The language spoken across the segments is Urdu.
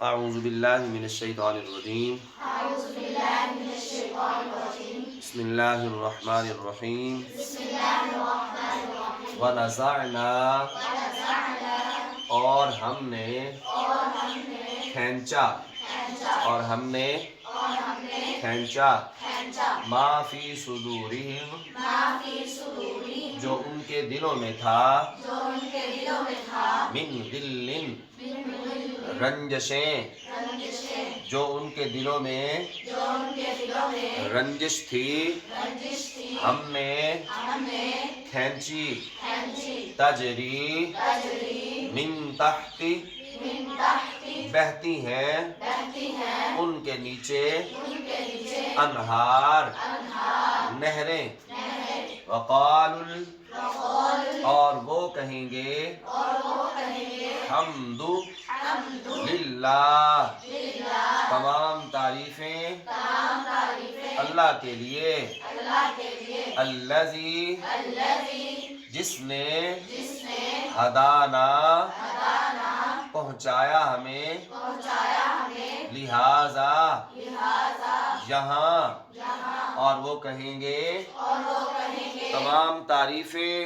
اعوذ باللہ من الشیطان الرجیم بسم اللہ الرحمن الرحیم ونزعنا اور ہم نے کھینچا ما فی صدورہم جو ان کے دلوں میں تھا من غل رنجشیں جو ان کے دلوں میں رنجش تھی ہم نے کھینچی تجری من تحت بہتی ہیں ان کے نیچے انہار نہریں وقال اور وہ کہیں گے حمد للہ تمام تعریفیں اللہ کے لیے الذی جس نے ہدانا پہنچایا ہمیں لہذا یہاں اور وہ کہیں گے تمام تعریفیں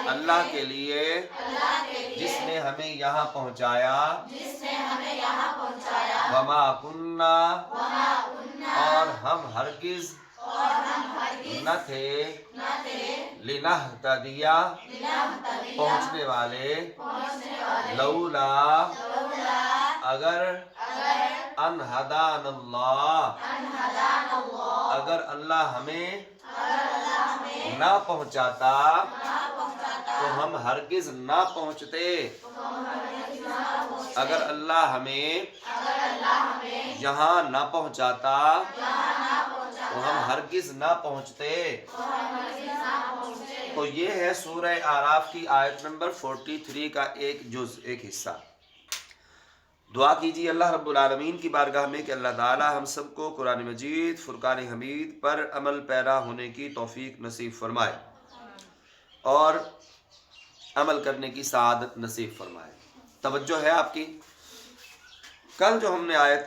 اللہ کے لیے جس نے ہمیں یہاں پہنچایا وما کننا اور ہم ہرگز نہ تھے لنہتدیہ پہنچنے والے لولا اگر ان ہدانا اللہ اگر اللہ ہمیں نہ پہنچاتا تو ہم ہرگز نہ پہنچتے اگر اللہ ہمیں یہاں نہ پہنچاتا تو ہم ہرگز نہ پہنچتے۔ تو یہ ہے سورہ اعراف کی آیت نمبر 43 کا ایک جز، ایک حصہ۔ دعا کیجیے اللہ رب العالمین کی بارگاہ میں کہ اللہ تعالی ہم سب کو قرآن مجید فرقان حمید پر عمل پیرا ہونے کی توفیق نصیب فرمائے اور عمل کرنے کی سعادت نصیب فرمائے۔ توجہ ہے آپ کی؟ کل جو ہم نے آیت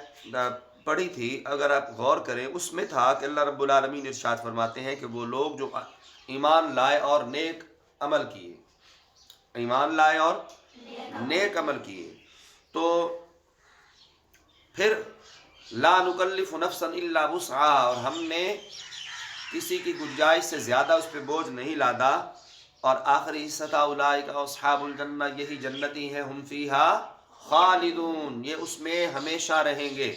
پڑھی تھی اگر آپ غور کریں اس میں تھا کہ اللہ رب العالمین ارشاد فرماتے ہیں کہ وہ لوگ جو ایمان لائے اور نیک عمل کیے، ایمان لائے اور نیک عمل کیے، تو پھر لا نکلف نفسا الا وسعها اور ہم نے کسی کی گنجائش سے زیادہ اس پہ بوجھ نہیں لادا، اور آخری حصہ تھا اولئک اصحاب الجنہ یہی جنتی ہیں ہم فیہا خالدون یہ اس میں ہمیشہ رہیں گے۔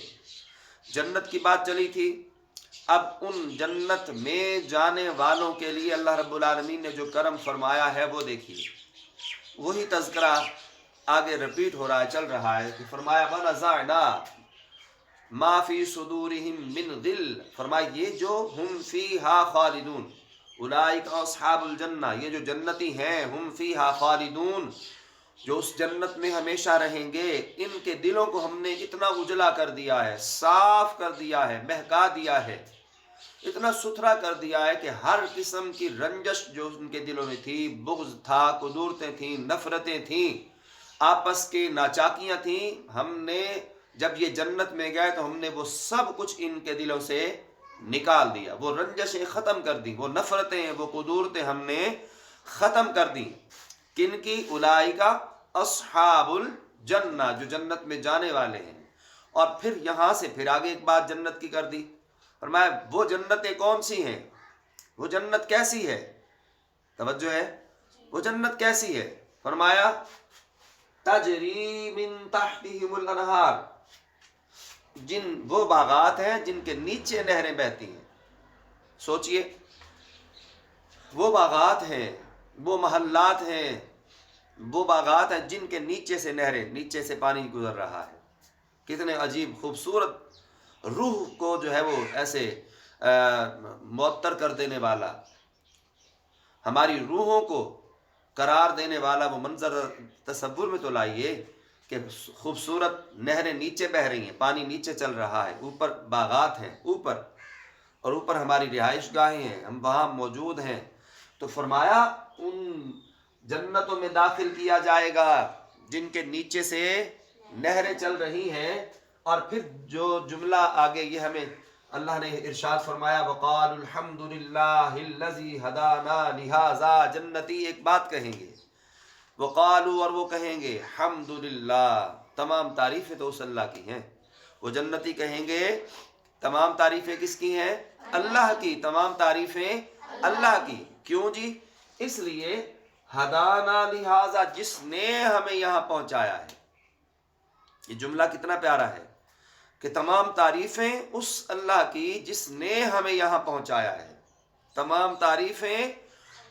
جنت کی بات چلی تھی، اب ان جنت میں جانے والوں کے لیے اللہ رب العالمین نے جو کرم فرمایا ہے وہ دیکھیے، وہی تذکرہ آگے رپیٹ ہو رہا ہے، چل رہا ہے کہ فرمایا وَنَزَعْنَا مَا فِي صُدُورِهِم مِّن غِلٍّ فرمایا یہ جو ہم فیہا خالدون اولئک اصحاب الجنہ یہ جو جنتی ہیں ہم فیہا خالدون جو اس جنت میں ہمیشہ رہیں گے، ان کے دلوں کو ہم نے اتنا اجلا کر دیا ہے، صاف کر دیا ہے، مہکا دیا ہے، اتنا ستھرا کر دیا ہے کہ ہر قسم کی رنجش جو ان کے دلوں میں تھی، بغض تھا، قدورتیں تھیں، نفرتیں تھیں، آپس کے ناچاکیاں تھیں، ہم نے جب یہ جنت میں گئے تو ہم نے وہ سب کچھ ان کے دلوں سے نکال دیا، وہ رنجشیں ختم کر دیں، وہ نفرتیں، وہ قدورتیں ہم نے ختم کر دیں۔ کن کی؟ اولئک اصحاب الجنہ جو جنت میں جانے والے ہیں۔ اور پھر یہاں سے پھر آگے ایک بات جنت کی کر دی، فرمایا وہ جنتیں کون سی ہیں، وہ جنت کیسی ہے؟ توجہ ہے، وہ جنت کیسی ہے؟ فرمایا تجری من تحتہم الانہار وہ باغات ہیں جن کے نیچے نہریں بہتی ہیں۔ سوچئے، وہ باغات ہیں، وہ محلات ہیں، وہ باغات ہیں جن کے نیچے سے نہریں، نیچے سے پانی گزر رہا ہے۔ کتنے عجیب خوبصورت، روح کو جو ہے وہ ایسے معطر کر دینے والا، ہماری روحوں کو قرار دینے والا وہ منظر تصور میں تو لائیے کہ خوبصورت نہریں نیچے بہہ رہی ہیں، پانی نیچے چل رہا ہے، اوپر باغات ہیں، اوپر اور اوپر ہماری رہائش گاہیں ہیں، ہم وہاں موجود ہیں۔ تو فرمایا ان جنتوں میں داخل کیا جائے گا جن کے نیچے سے نہریں چل رہی ہیں. اور پھر جو جملہ آگے یہ ہمیں اللہ نے ارشاد فرمایا وقالوا الحمد للہ الذی ہدانا لہذا، جنتی ایک بات کہیں گے، وقالوا اور وہ کہیں گے حمد للہ، تمام تعریفیں تو اس اللہ کی ہیں. وہ جنتی کہیں گے تمام تعریفیں کس کی ہیں؟ اللہ کی. تمام تعریفیں اللہ کی. کیوں جی؟ اس لیے ہدانا لہذا، جس نے ہمیں یہاں پہنچایا ہے. یہ جملہ کتنا پیارا ہے کہ تمام تعریفیں اس اللہ کی جس نے ہمیں یہاں پہنچایا ہے. تمام تعریفیں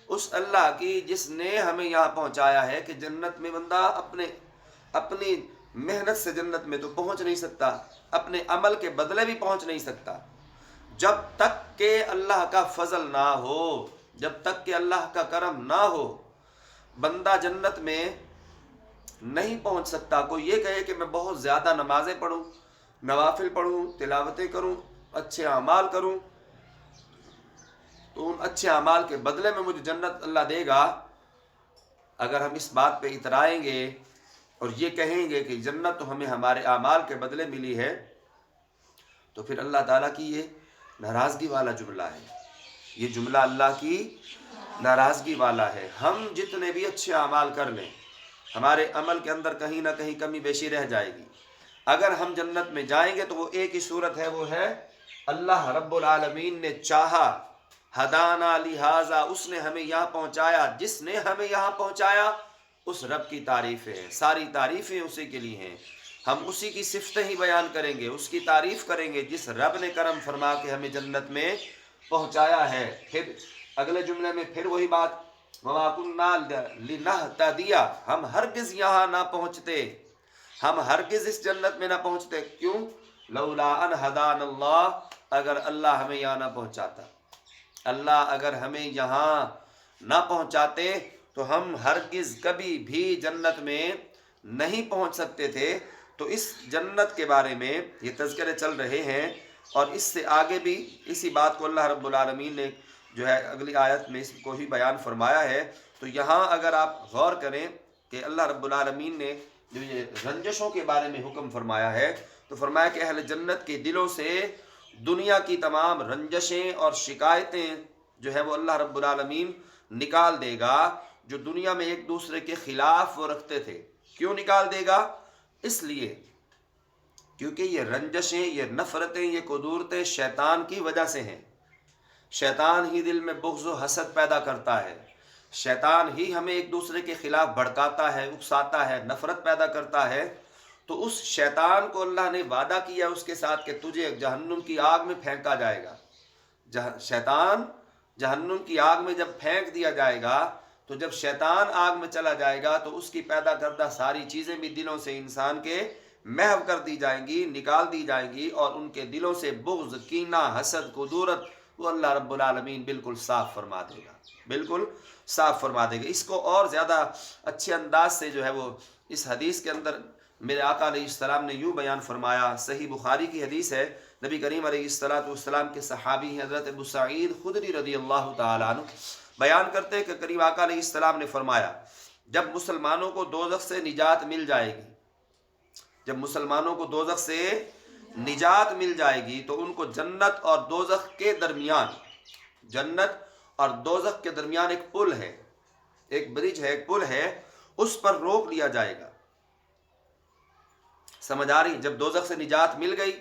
اس اللہ کی جس نے ہمیں یہاں پہنچایا ہے کہ جنت میں بندہ اپنی محنت سے جنت میں تو پہنچ نہیں سکتا، اپنے عمل کے بدلے بھی پہنچ نہیں سکتا. جب تک کہ اللہ کا فضل نہ ہو، جب تک کہ اللہ کا کرم نہ ہو، بندہ جنت میں نہیں پہنچ سکتا. کوئی یہ کہے کہ میں بہت زیادہ نمازیں پڑھوں، نوافل پڑھوں، تلاوتیں کروں، اچھے اعمال کروں تو ان اچھے اعمال کے بدلے میں مجھے جنت اللہ دے گا. اگر ہم اس بات پہ اترائیں گے اور یہ کہیں گے کہ جنت تو ہمیں ہمارے اعمال کے بدلے ملی ہے، تو پھر اللہ تعالیٰ کی یہ ناراضگی والا جملہ ہے. یہ جملہ اللہ کی ناراضگی والا ہے. ہم جتنے بھی اچھے اعمال کر لیں، ہمارے عمل کے اندر کہیں نہ کہیں کمی بیشی رہ جائے گی. اگر ہم جنت میں جائیں گے تو وہ ایک ہی صورت ہے، وہ ہے اللہ رب العالمین نے چاہا. ہدانا لہذا، اس نے ہمیں یہاں پہنچایا. جس نے ہمیں یہاں پہنچایا اس رب کی تعریفیں ہیں، ساری تعریفیں اسی کے لیے ہیں. ہم اسی کی صفتیں ہی بیان کریں گے، اس کی تعریف کریں گے جس رب نے کرم فرما کے ہمیں جنت میں پہنچایا ہے. پھر اگلے جملے میں پھر وہی بات وَمَا كُنَّا لِنَهْتَدِيَ، ہم ہرگز یہاں نہ پہنچتے، ہم ہرگز اس جنت میں نہ پہنچتے. کیوں؟ لولا ان ہدانا اللہ، اگر اللہ ہمیں یہاں نہ پہنچاتا، اللہ اگر ہمیں یہاں نہ پہنچاتے تو ہم ہرگز کبھی بھی جنت میں نہیں پہنچ سکتے تھے. تو اس جنت کے بارے میں یہ تذکرے چل رہے ہیں، اور اس سے آگے بھی اسی بات کو اللہ رب العالمین نے جو ہے اگلی آیت میں اس کو ہی بیان فرمایا ہے. تو یہاں اگر آپ غور کریں کہ اللہ رب العالمین نے جو یہ رنجشوں کے بارے میں حکم فرمایا ہے، تو فرمایا کہ اہل جنت کے دلوں سے دنیا کی تمام رنجشیں اور شکایتیں جو ہے وہ اللہ رب العالمین نکال دے گا، جو دنیا میں ایک دوسرے کے خلاف وہ رکھتے تھے. کیوں نکال دے گا؟ اس لیے کیونکہ یہ رنجشیں، یہ نفرتیں، یہ قدورتیں شیطان کی وجہ سے ہیں. شیطان ہی دل میں بغض و حسد پیدا کرتا ہے، شیطان ہی ہمیں ایک دوسرے کے خلاف بھڑکاتا ہے، اکساتا ہے، نفرت پیدا کرتا ہے. تو اس شیطان کو اللہ نے وعدہ کیا اس کے ساتھ کہ تجھے جہنم کی آگ میں پھینکا جائے گا. شیطان جہنم کی آگ میں جب پھینک دیا جائے گا، تو جب شیطان آگ میں چلا جائے گا تو اس کی پیدا کردہ ساری چیزیں بھی دلوں سے انسان کے محو کر دی جائیں گی، نکال دی جائیں گی، اور ان کے دلوں سے بغض، کینہ، حسد، قدورت وہ اللہ رب العالمین بالکل صاف فرما دے گا، بالکل صاف فرما دے گا. اس کو اور زیادہ اچھے انداز سے جو ہے وہ اس حدیث کے اندر میرے آقا علیہ السلام نے یوں بیان فرمایا. صحیح بخاری کی حدیث ہے، نبی کریم علیہ السلام کے صحابی ہیں حضرت ابو سعید خدری رضی اللہ تعالیٰ عنہ بیان کرتے ہیں کہ قریب آقا علیہ السلام نے فرمایا جب مسلمانوں کو دوزخ سے نجات مل جائے گی، جب مسلمانوں کو دوزخ سے نجات مل جائے گی تو ان کو جنت اور دوزخ کے درمیان، جنت اور دوزخ کے درمیان ایک پل ہے، ایک برج ہے، ایک پل ہے، اس پر روک لیا جائے گا. سمجھ آ رہی؟ جب دوزخ سے نجات مل گئی،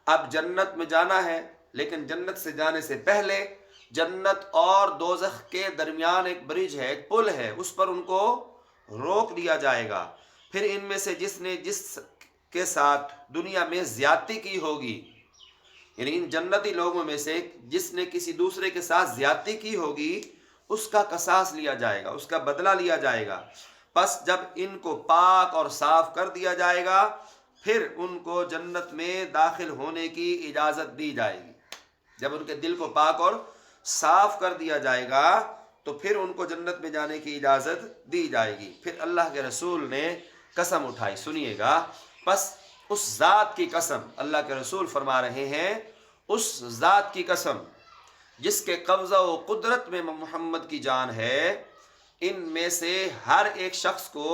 اب جنت میں جانا ہے، لیکن جنت سے جانے سے پہلے جنت اور دوزخ کے درمیان ایک برج ہے، ایک پل ہے، اس پر ان کو روک لیا جائے گا. پھر ان میں سے جس کے ساتھ دنیا میں زیادتی کی ہوگی، یعنی ان جنتی لوگوں میں سے جس نے کسی دوسرے کے ساتھ زیادتی کی ہوگی، اس کا قصاص لیا جائے گا، اس کا بدلہ لیا جائے گا. پس جب ان کو پاک اور صاف کر دیا جائے گا، پھر ان کو جنت میں داخل ہونے کی اجازت دی جائے گی. جب ان کے دل کو پاک اور صاف کر دیا جائے گا تو پھر ان کو جنت میں جانے کی اجازت دی جائے گی. پھر اللہ کے رسول نے قسم اٹھائی، سنیے گا، پس اس ذات کی قسم، اللہ کے رسول فرما رہے ہیں اس ذات کی قسم جس کے قبضہ و قدرت میں محمد کی جان ہے، ان میں سے ہر ایک شخص کو